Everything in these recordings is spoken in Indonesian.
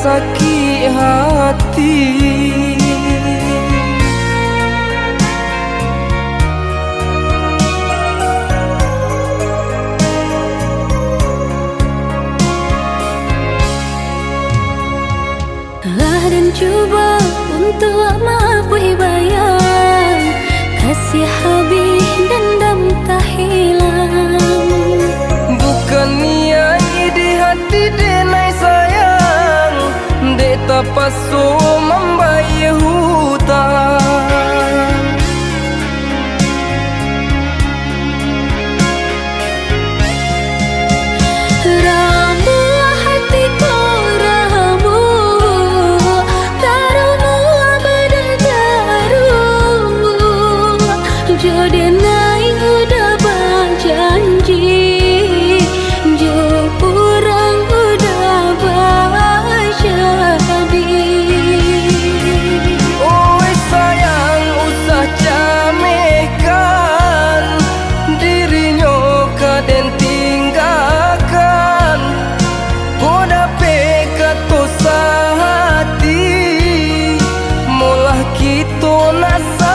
sakit hati. Dan cuba untuk maafkan bayang kasih habis dendam tak hilang. Bukan niai di hati denai sayang, dek tak pasu membayar hutang. Jodenai udah berjanji, jo orang udah berjadi. Oh sayang usah camehkan dirinya kaden tinggalkan. Udah pekat hati, molah kita nasa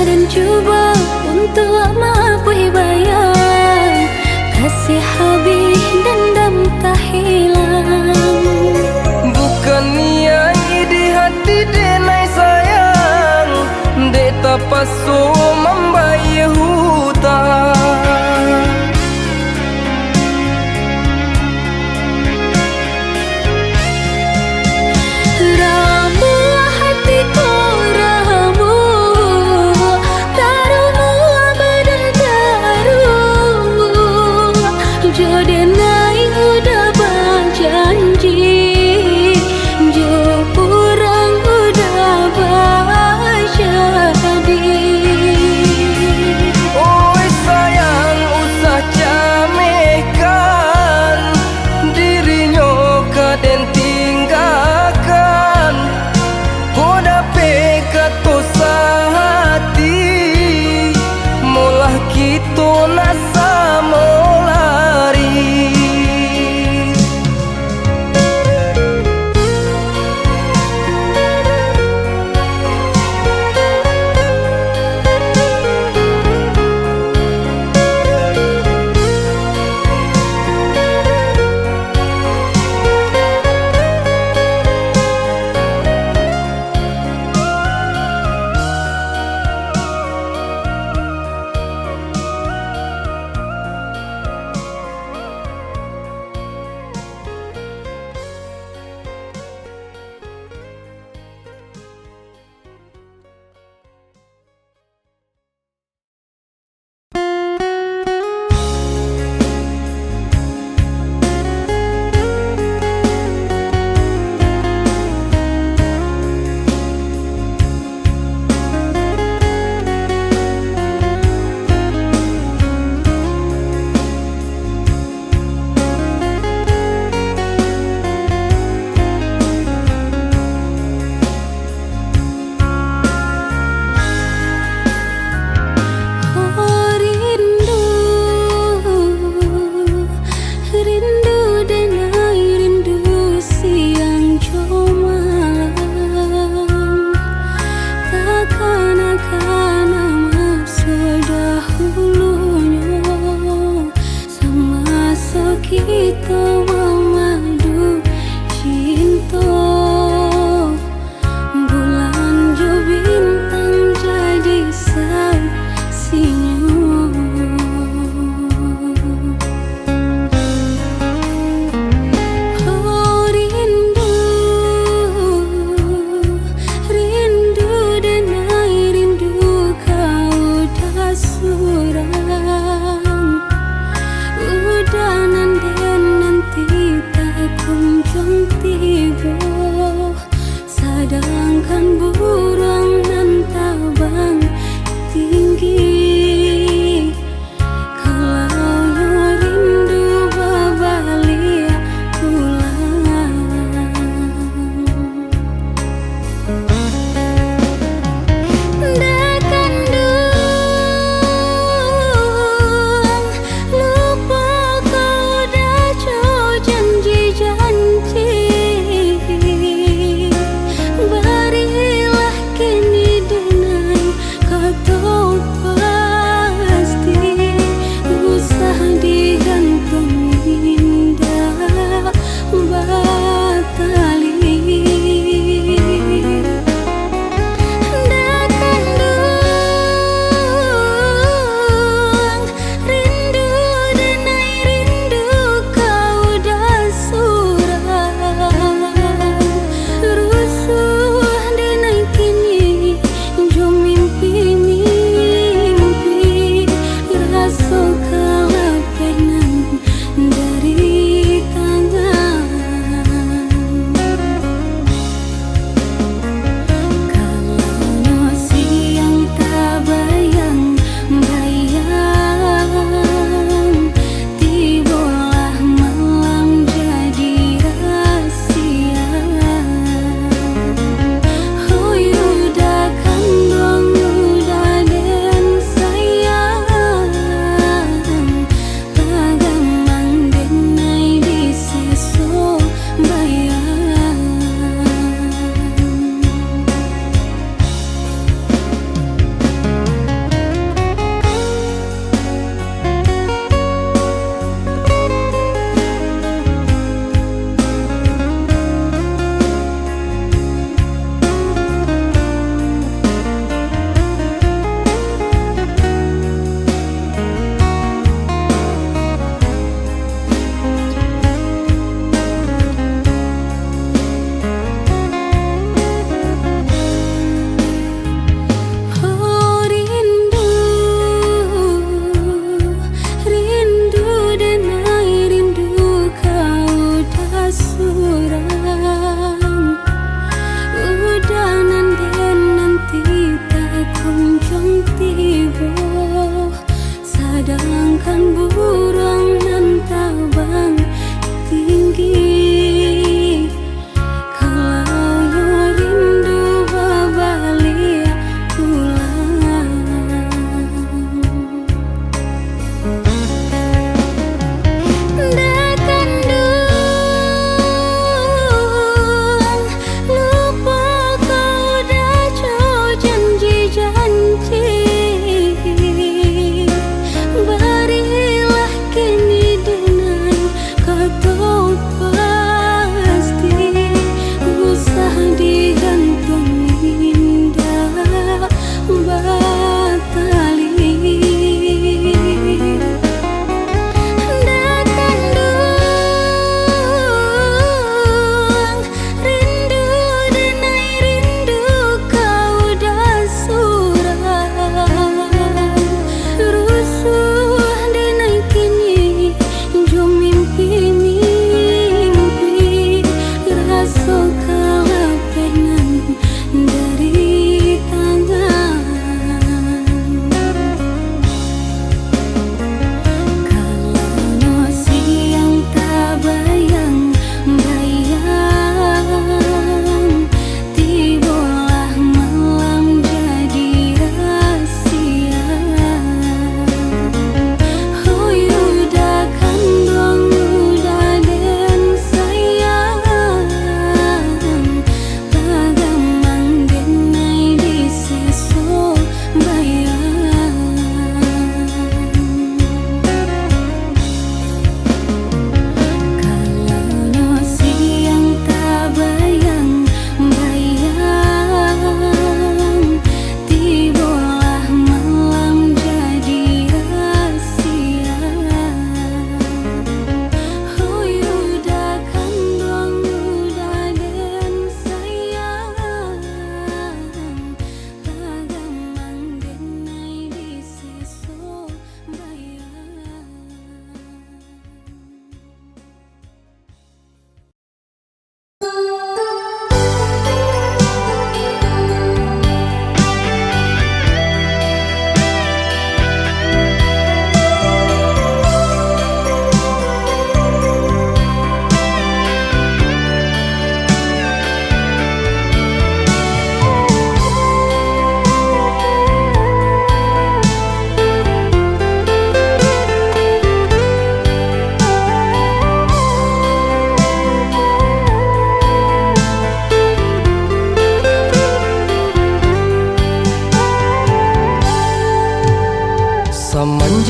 dan cuba untuk maafkan bayang kasih habis dendam tak hilang. Bukan niai di hati denai sayang, dek tak pasu membayar hutang. Jodenai udah berjanji, jo orang udah berjadi.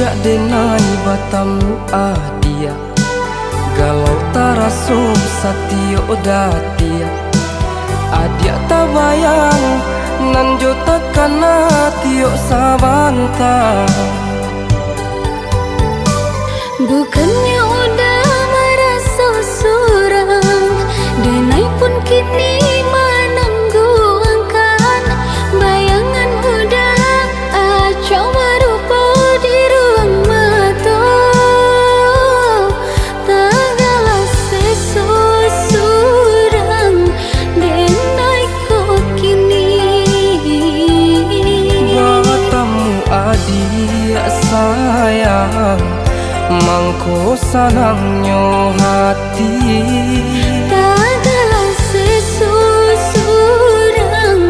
Semenjak denai batamu adia, galau taraso satio datia. Adia tabayang nan jota kana tio sabanta. Bukannya udah merasa surang, denai pun kini menangguhkan. Bayangan udah acau merupa di ruang mata. Tagala sesusurang, denai kok kini. Batamu adia sayang, mangko sanangnya hati. Tagala sesusurang,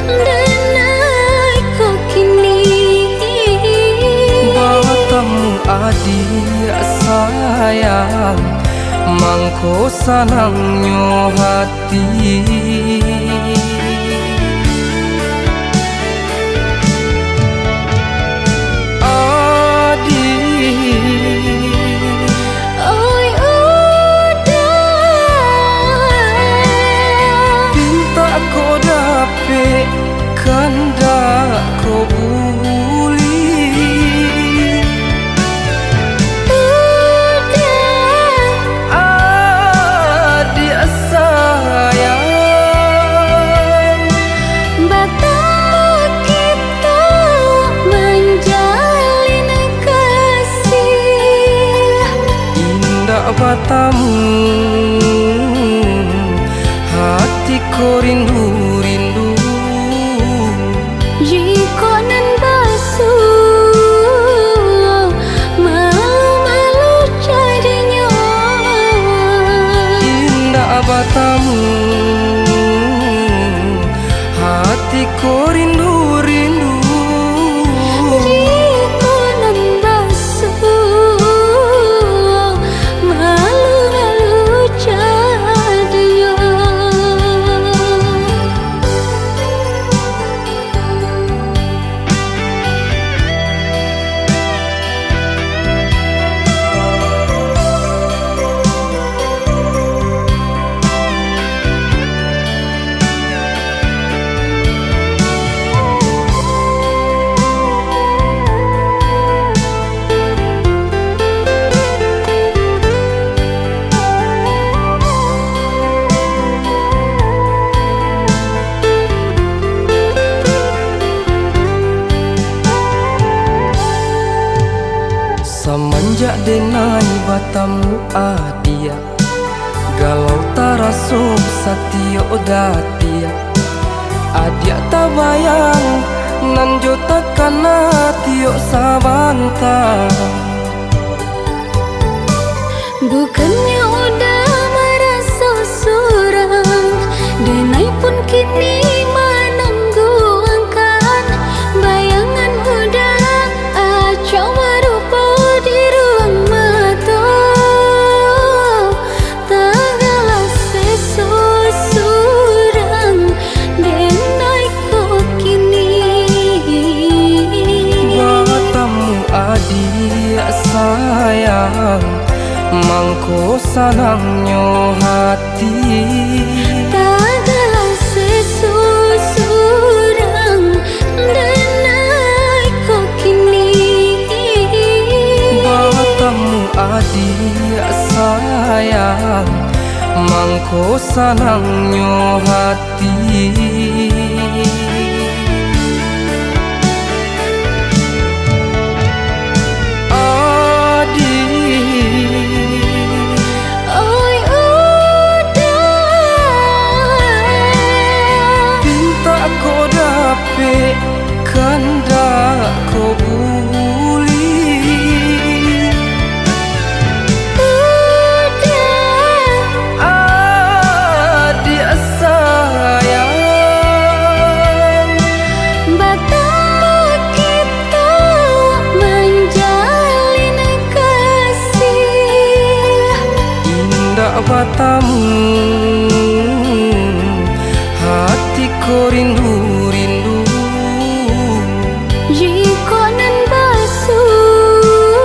denai kok kini. Batamu adia sayang, mangko sanangnya hati. Kanda ko buli udah adik sayang, batamu kita menjalin kasih. Indah batamu, hatiku rindu-rindu. Jika nan basuh, malu-malu jadinya. Indah batamu, hatiku rindu-rindu. Jika nan basuh, malu-malu jadinya. Semenjak denai batamu adia, galau taraso satio datia. Adia tabayang nan jota kana tio sabanta. Bukannya udah merasa surang, denai pun kini menangguhkan. Bayangan udah acau merupa di ruang mata. Tagala sesusurang, denai kok kini. Batamu adia sayang, mangko sanangnya hati. Tagala sesusurang, denai kok kini. Batamu adia sayang, mangko sanangnya hati. Kanda ko buli udah adik sayang, batamu kita menjalin kasih. Indah batamu, hatiku rindu-rindu. Jika nan basuh,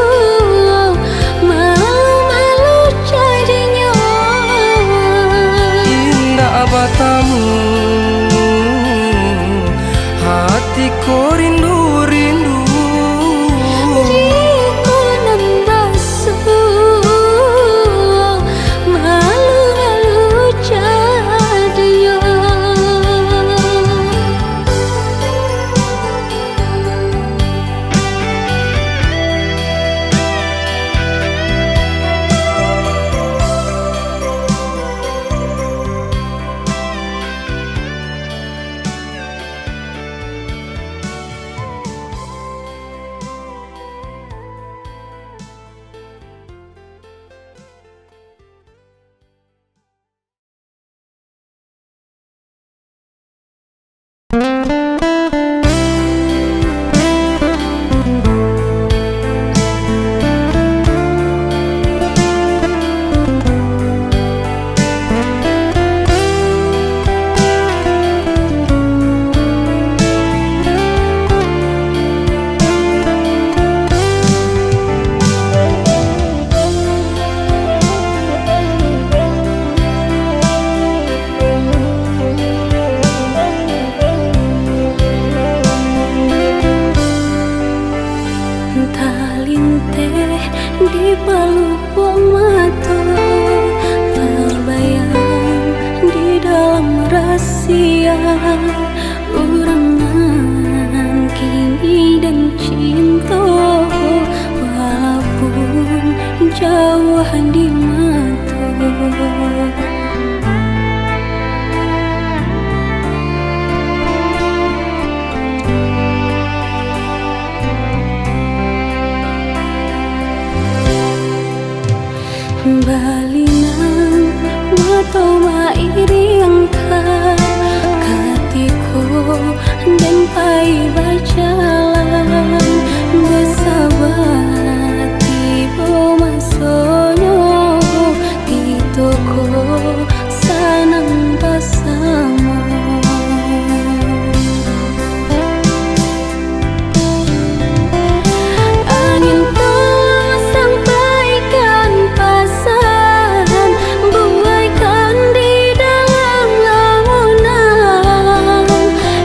bahagia urangan kini dan cinta walaupun jauh di mata. Balinang mata mairi angka hatiku dan pai bacalan bersahabat tiba masonyo titoko sanang bersama. Angin tolong sampaikan pesan, buaikan di dalam lamunan,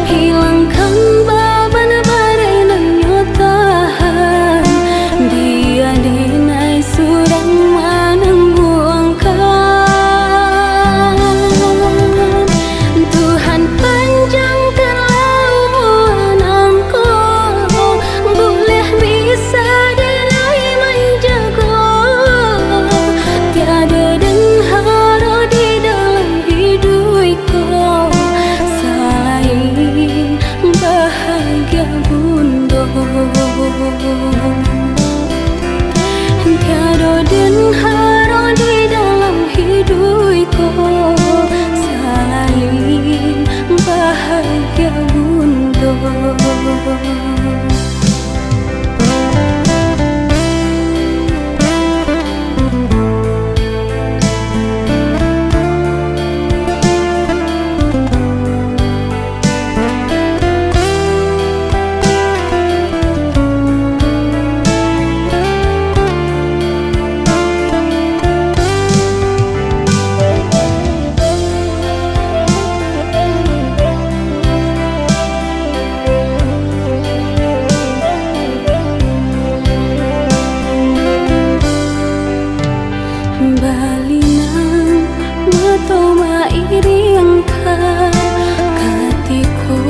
hilangkan beban badai dan nyotahan, dia dinai sudah menangguangkan. Tuhan panjangkanlah umur boleh bisa dinai menjaga, tiada dan hara di dalam hidupku selain bahagia bunda. Tiada dan hara di dalam hidupku selain bahagia bunda. Balinang mata mairi angka hatiku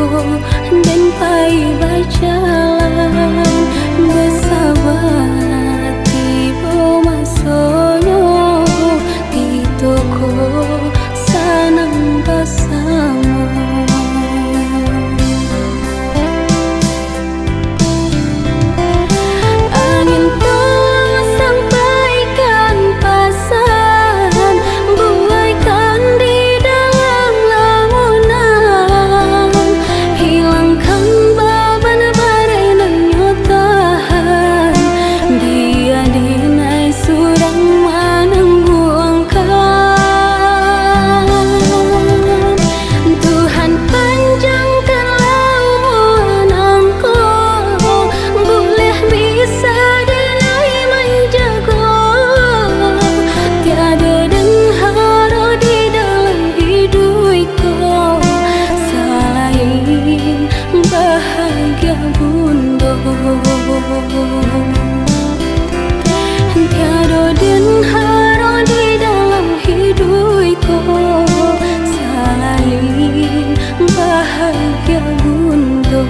dan pai bacalan bersahabat tiba masonyo titoko sanang bersama. Angin tolong sampaikan pesan, buaikan di dalam lamunan, hilangkan beban badai dan nyotahan, dia dinai sudah menangguangkan. Tuhan panjangkanlah umur boleh bisa dinai menjaga, tiada dan hara di dalam hidupku selain bahagia bunda. Tiada dan hara di dalam hidupku selain bahagia bunda.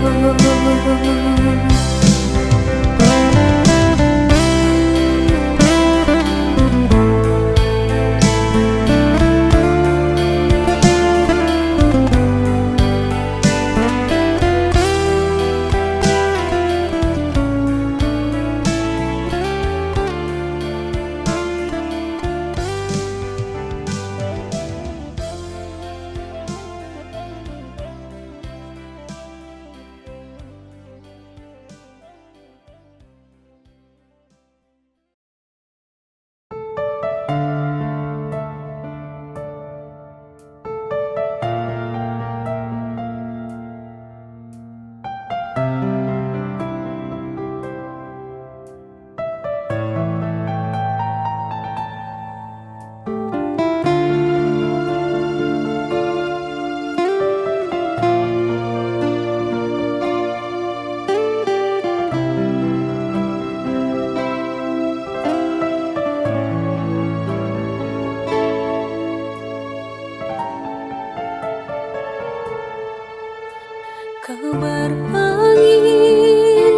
Kabar angin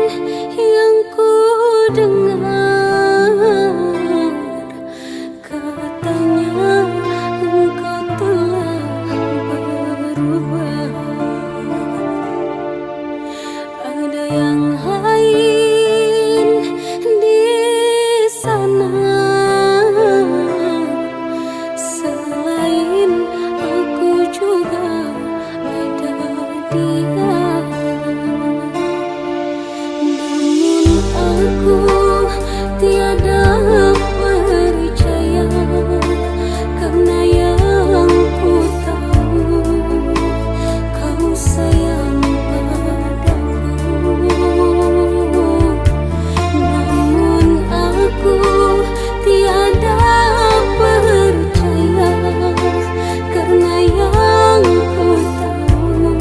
yang ku dengar, katanya engkau telah berubah. Ada yang lain di sana selain aku juga ada dia. Namun aku tiada percaya, karena yang ku tahu kau sayang padaku. Namun aku tiada percaya, karena yang ku tahu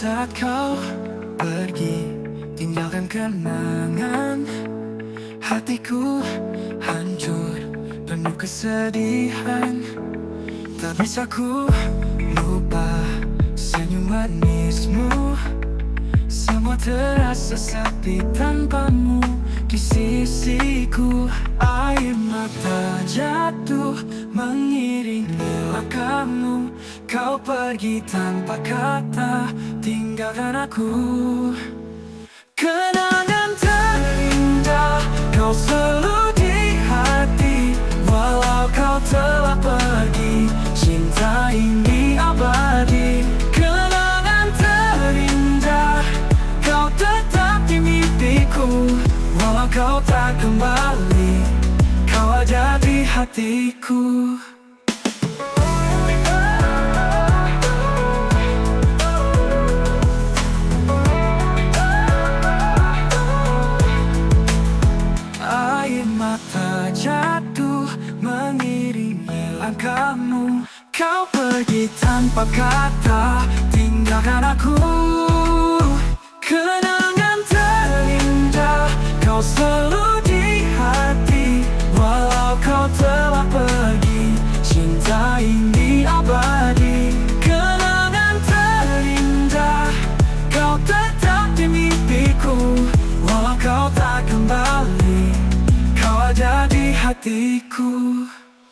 saat kau pergi, tinggalkan kenangan. Hatiku hancur, penuh kesedihan. Tak bisa ku lupa senyum manismu. Semua terasa sepi tanpamu di sisiku. Air mata jatuh mengiringi langkahmu. Kau pergi tanpa kata, tinggalkan aku. Kenangan terindah kau selalu di hati. Walau kau telah pergi, cinta ini abadi. Kenangan terindah kau tetap di mimpiku. Walau kau tak kembali, kau ada di hatiku. Air mata jatuh mengiringi langkahmu. Kau pergi tanpa kata, tinggalkan aku. Kenangan terindah kau selalu di hati. Walau kau telah pergi, cinta ini abadi. Kenangan terindah kau tetap di mimpiku. Walau kau tak kembali, kau ada di hatiku.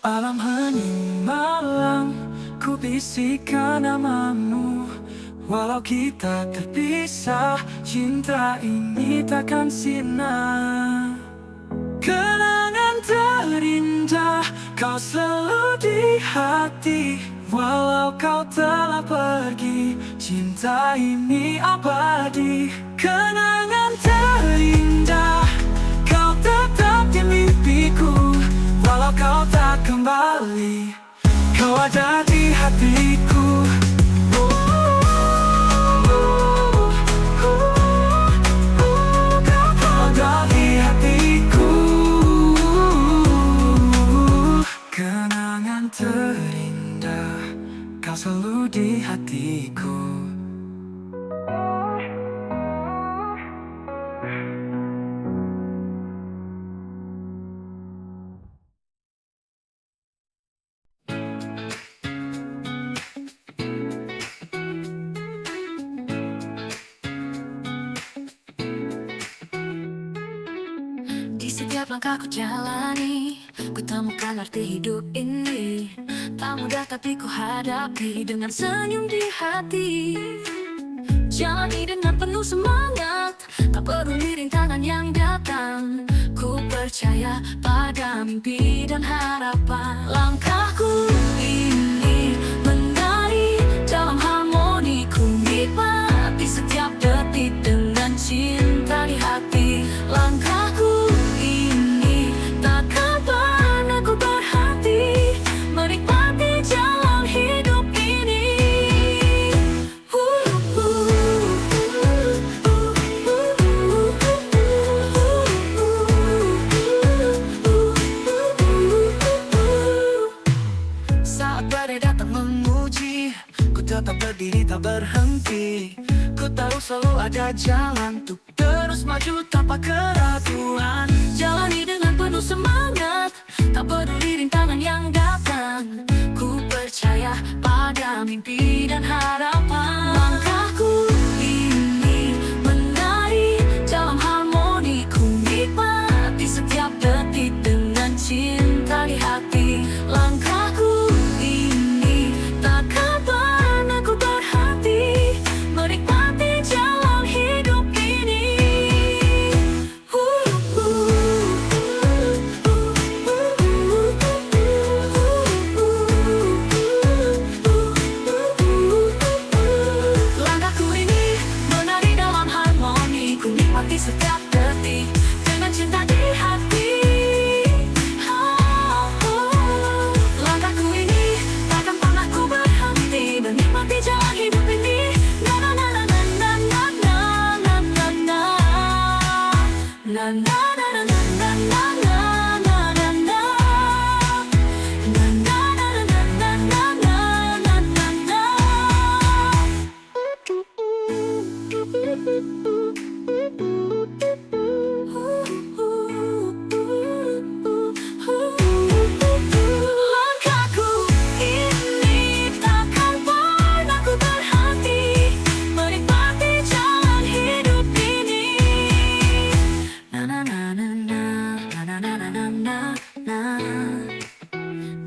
Malam hening malam, ku bisikkan namamu. Walau kita terpisah, cinta ini takkan sirna. Kenangan terindah kau selalu di hati. Walau kau telah pergi, cinta ini abadi. Kenangan terindah kau tetap di mimpiku. Walau kau tak kembali, kau ada di hatiku. Kau ada di hatiku. Kenangan terindah kau selalu di hatiku. Di setiap langkah ku jalani, ku temukan arti hidup ini. Tak mudah tapi ku hadapi dengan senyum di hati. Jalani dengan penuh semangat, tak peduli rintangan yang datang. Ku percaya pada mimpi dan harapan. Langkahku ini menari dalam harmoni. Ku nikmati setiap detik dengan cinta di hati. Langkahku ini takkan pernah ku berhenti menikmati jalan hidup ini. Saat badai datang menguji, ku tetap berdiri tak berhenti. Ku tahu selalu ada jalan untuk terus maju tanpa keraguan. Jalani dengan penuh semangat, tak peduli rintangan yang datang. Ku percaya pada mimpi dan harapan. Langkahku ini menari dalam harmoni. Ku nikmati setiap detik dengan cinta di hati. Langkahku ini takkan pernah ku berhenti menikmati jalan hidup ini.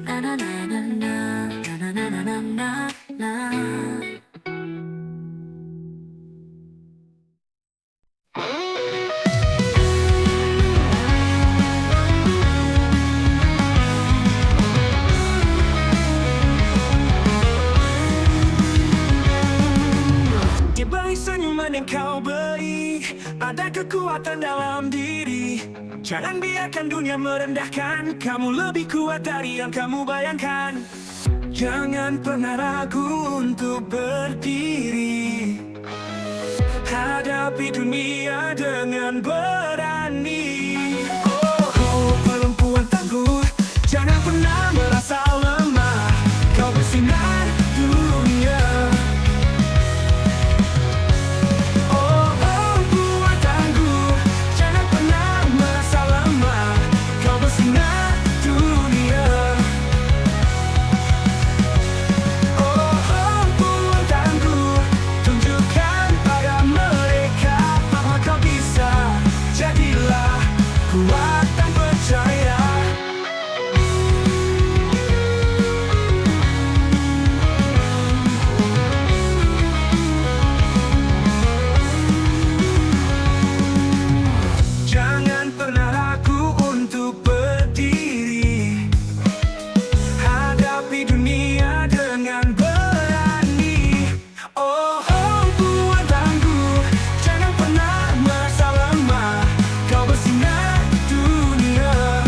Na na na na na na na na na na na. Di balik senyuman yang kau beri, ada kekuatan dalam diri. Jangan biarkan dunia merendahkan kamu, lebih kuat dari yang kamu bayangkan. Jangan pernah ragu untuk berdiri, hadapi dunia dengan berani. Oh, perempuan tangguh, jangan pernah merasa lemah. Kau bersinar dunia. Oh, perempuan tangguh, jangan pernah merasa lemah. Kau bersinar dunia. Oh, perempuan tangguh, tunjukkan pada mereka bahwa kau bisa. Jadilah kuat dan percaya. Jangan pernah ragu untuk berdiri, hadapi dunia dengan berani. Oh, perempuan tangguh, jangan pernah merasa lemah. Kau bersinar dunia.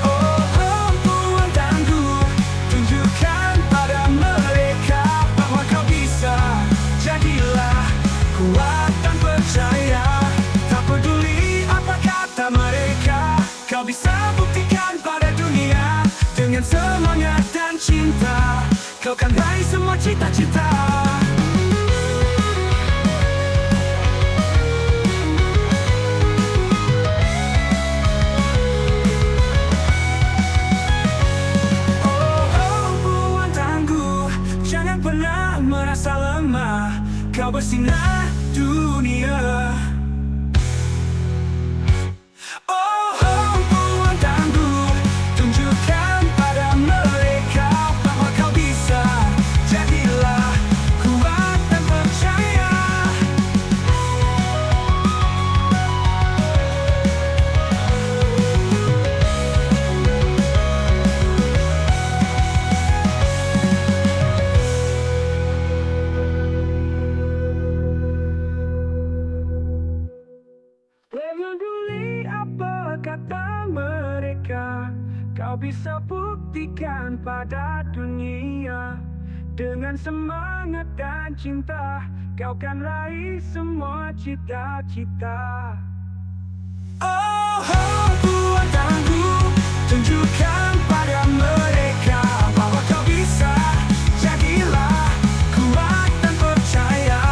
Oh, perempuan tangguh, tunjukkan pada mereka bahwa kau bisa. Jadilah kuat dan percaya. Tak peduli apa kata mereka, kau bisa buktikan pada dunia. Dengan semangat dan cinta, kau kan raih semua cita-cita. Oh, perempuan tangguh, jangan pernah merasa lemah. Kau bersinar dunia. Oh, perempuan tangguh, tunjukkan pada mereka bahwa kau bisa. Jadilah kuat dan percaya. Jangan peduli apa kata mereka, kau bisa buktikan pada dunia. Dengan semangat dan cinta, kau kan raih semua cita-cita. Oh, perempuan tangguh, tunjukkan pada mereka bahwa kau bisa. Jadilah kuat dan percaya.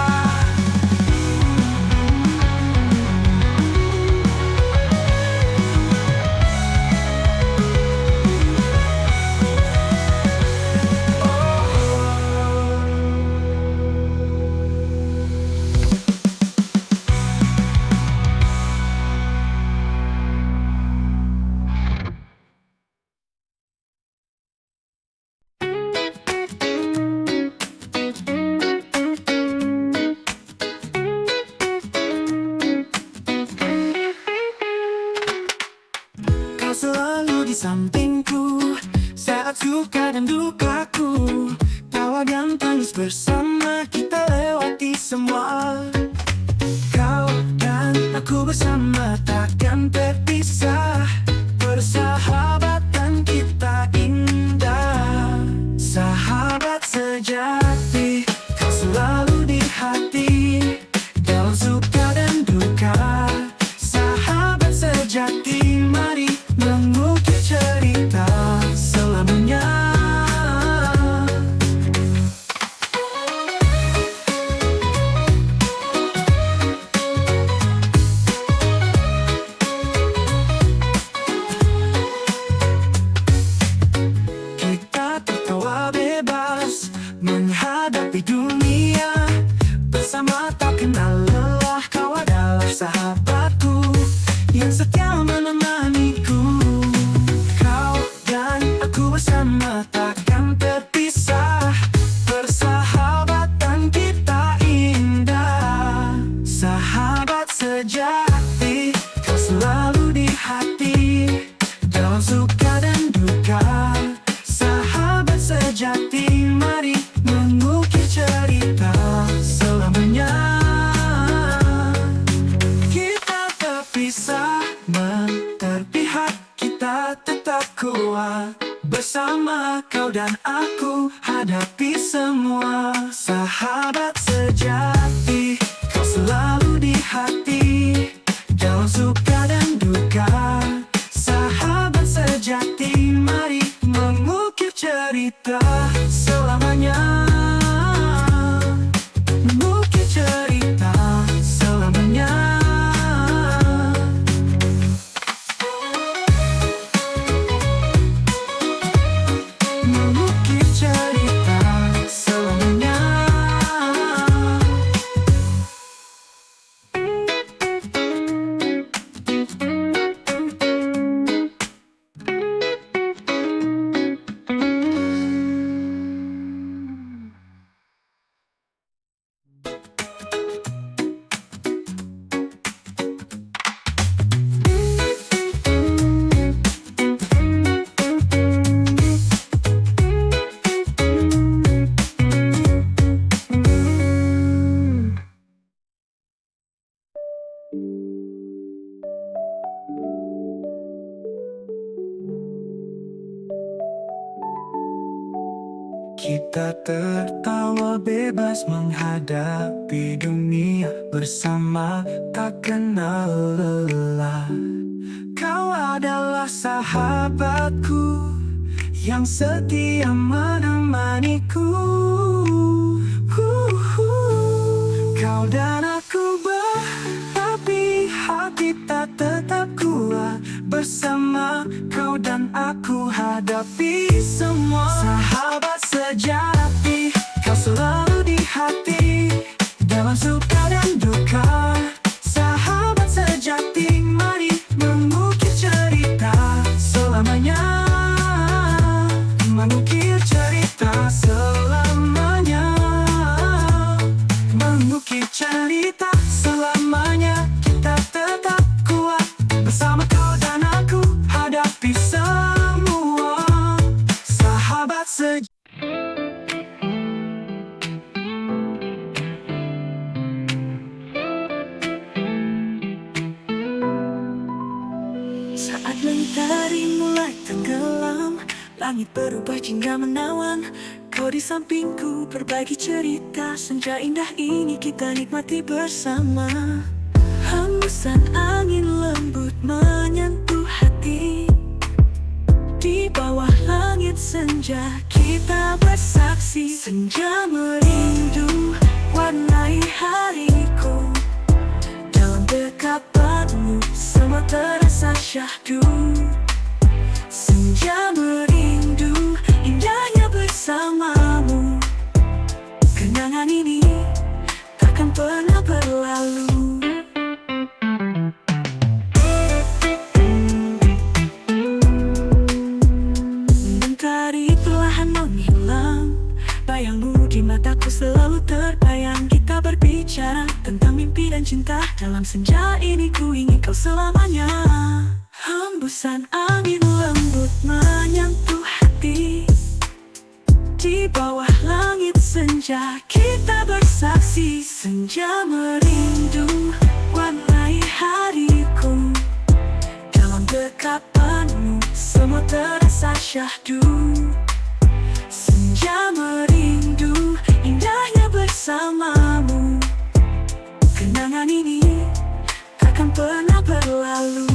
Kau selalu di sampingku saat suka dan dukaku. Tawa dan tangis bersama kita lewati semua. Kau dan aku bersama takkan terpisah. Persahabatan kita indah. Sahabat sejati, kau selalu di hati. Dalam suka dan duka, sahabat sejati, mari mengukir cerita selamanya. kuat. Bersama kau dan aku hadapi semua. Sahabat sejati, kau selalu di hati, dalam suka dan duka. Sahabat sejati, mari mengukir cerita selamanya. Mengukir cerita selamanya. Mengukir cerita selamanya. Kita tertawa bebas menghadapi dunia bersama, tak kenal lelah. Kau adalah sahabatku yang setia menemaniku. Kau dan aku berapi, hati tak tetap kuat. Bersama kau dan aku hadapi semua. Sahabat sejati, kau selalu di hati, dalam suka dan duka. Sahabat sejati, mari mengukir cerita selamanya. Mengukir cerita selamanya. Mengukir cerita selamanya. Kita tetap kuat. Bersama kau dan aku hadapi semua. Sahabat sejati. Saat mentari mulai tenggelam, langit berubah jingga menawan. Kau di sampingku berbagi cerita. Senja indah ini kita nikmati bersama. Hembusan angin lembut menyentuh hati. Di bawah langit senja kita bersaksi. Senja merindu warnai hariku. Dalam dekapanmu semua terasa syahdu. Senja merindu indahnya bersamamu. Kenangan ini takkan pernah berlalu. Mentari perlahan menghilang, bayangmu di mataku selalu terbayang. Kita berbicara tentang mimpi dan cinta. Dalam senja ini ku ingin kau selamanya. Hembusan angin lembut menyentuh hati. Di bawah langit senja kita bersaksi. Senja merindu warnai hariku. Dalam dekapanmu semua terasa syahdu. Senja merindu indahnya bersamamu. Kenangan ini takkan pernah berlalu.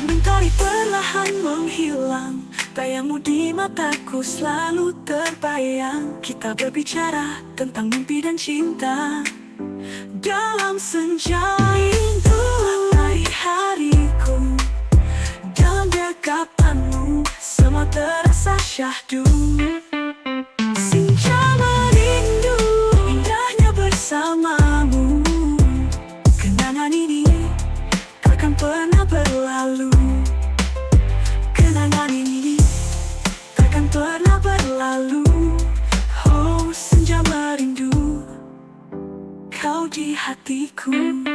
Mentari perlahan menghilang, bayangmu di mataku selalu terbayang. Kita berbicara tentang mimpi dan cinta. Dalam senja itu warnai hariku. Dalam dekapanmu semua terasa syahdu. Senja merindu indahnya bersamamu. Kenangan ini takkan pernah berlalu. Kenangan ini takkan pernah berlalu. Oh, senja merindu kau di hatiku.